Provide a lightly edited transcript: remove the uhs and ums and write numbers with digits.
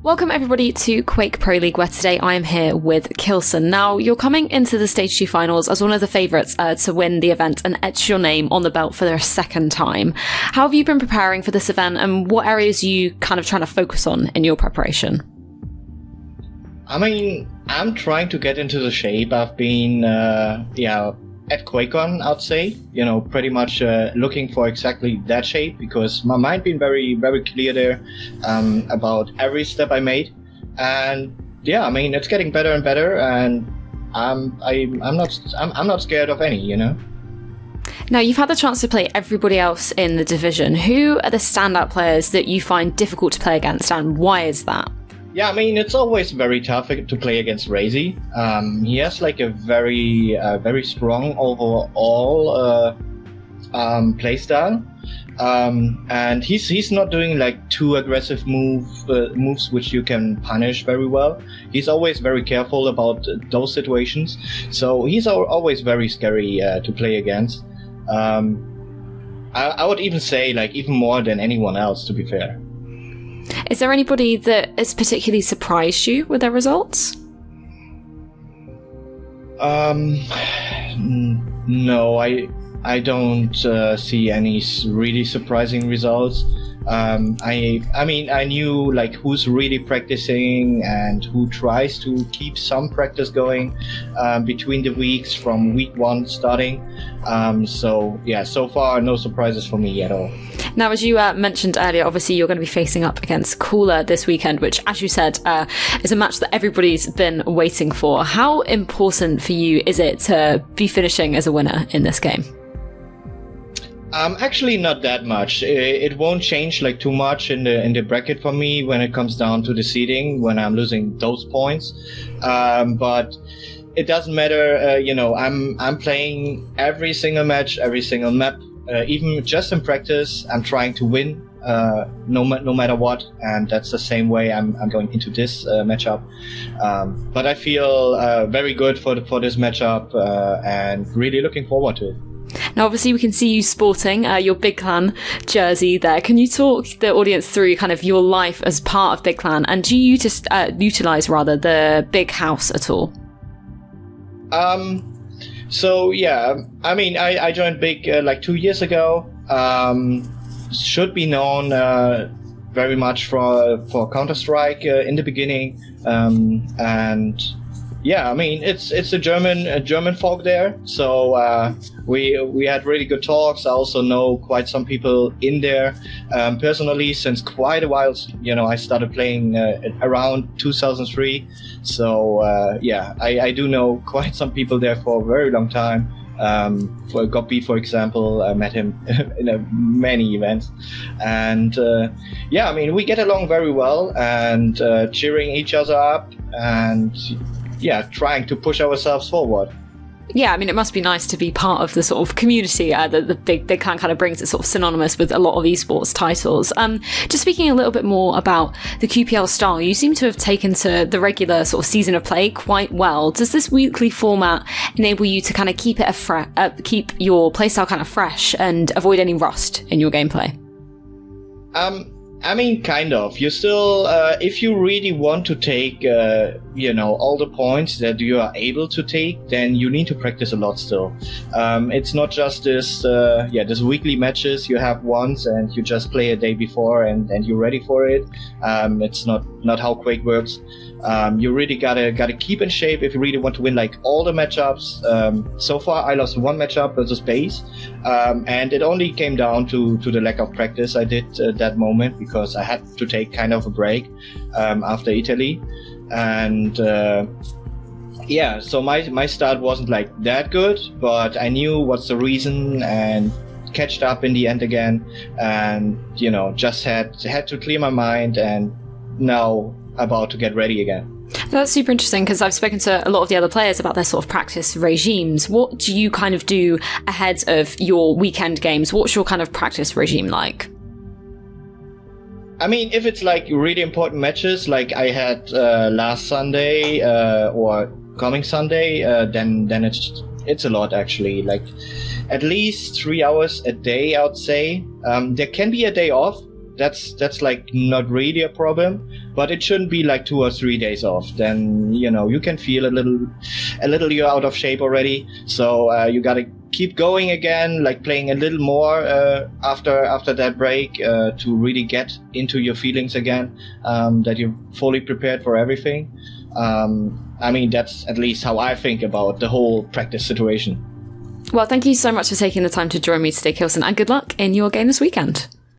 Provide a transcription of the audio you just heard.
Welcome everybody to Quake Pro League, where today I am here with k1llsen. Now, you're coming into the Stage 2 finals as one of the favourites to win the event and etch your name on the belt for the second time. How have you been preparing for this event, and what areas are you kind of trying to focus on in your preparation? I mean, I'm trying to get into the shape. I've been, at QuakeCon, I'd say, pretty much looking for exactly that shape, because my mind been very, very clear there about every step I made. And yeah, I mean, it's getting better and better, and I'm not scared of any, Now, you've had the chance to play everybody else in the division. Who are the standout players that you find difficult to play against, and why is that? Yeah, I mean, it's always very tough to play against Razy. He has like a very strong overall playstyle, and he's not doing like too aggressive moves which you can punish very well. He's always very careful about those situations, so he's always very scary to play against. I would even say like even more than anyone else, to be fair. Is there anybody that has particularly surprised you with their results? No, I don't see any really surprising results. I mean, I knew like who's really practicing and who tries to keep some practice going between the weeks from week 1 starting. So yeah, so far no surprises for me at all. Now, as you mentioned earlier, obviously you're going to be facing up against k1llsen this weekend, which, as you said, is a match that everybody's been waiting for. How important for you is it to be finishing as a winner in this game? Actually, not that much. It won't change like too much in the bracket for me when it comes down to the seeding, when I'm losing those points. But it doesn't matter. I'm playing every single match, every single map. Even just in practice, I'm trying to win, no matter what, and that's the same way I'm going into this matchup. But I feel very good for this matchup, and really looking forward to it. Now, obviously, we can see you sporting your Big Clan jersey there. Can you talk the audience through kind of your life as part of Big Clan, and do you just utilise the big house at all? So yeah, I mean, I joined Big like 2 years ago. Should be known very much for Counter-Strike in the beginning, and yeah, I mean, it's a German folk there, so we had really good talks. I also know quite some people in there personally since quite a while. I started playing around 2003, so yeah, I do know quite some people there for a very long time. For Goppy, for example, I met him in many events, and yeah, I mean, we get along very well, and cheering each other up, and yeah, trying to push ourselves forward. Yeah, I mean, it must be nice to be part of the sort of community that the Big Clan kind of brings. It's sort of synonymous with a lot of esports titles. Just speaking a little bit more about the QPL style, you seem to have taken to the regular sort of season of play quite well. Does this weekly format enable you to kind of keep keep your playstyle kind of fresh and avoid any rust in your gameplay? I mean, kind of. You still, if you really want to take, all the points that you are able to take, then you need to practice a lot still. It's not just this weekly matches you have once and you just play a day before and you're ready for it. It's not how Quake works. You really gotta keep in shape if you really want to win like all the matchups. So far I lost one matchup versus base, and it only came down to the lack of practice I did that moment, because I had to take kind of a break after Italy, and yeah, so my start wasn't like that good, but I knew what's the reason and catched up in the end again, and just had to clear my mind, and now about to get ready again. That's super interesting, because I've spoken to a lot of the other players about their sort of practice regimes. What do you kind of do ahead of your weekend games? What's your kind of practice regime like? I mean, if it's like really important matches like I had last Sunday or coming Sunday, then it's a lot actually. Like at least 3 hours a day, I would say. There can be a day off. that's like not really a problem, but it shouldn't be like 2 or 3 days off. Then, you know, you can feel a little you're out of shape already. So you gotta keep going again, like playing a little more after that break to really get into your feelings again, that you're fully prepared for everything. I mean, that's at least how I think about the whole practice situation. Well, thank you so much for taking the time to join me today, k1llsen, and good luck in your game this weekend.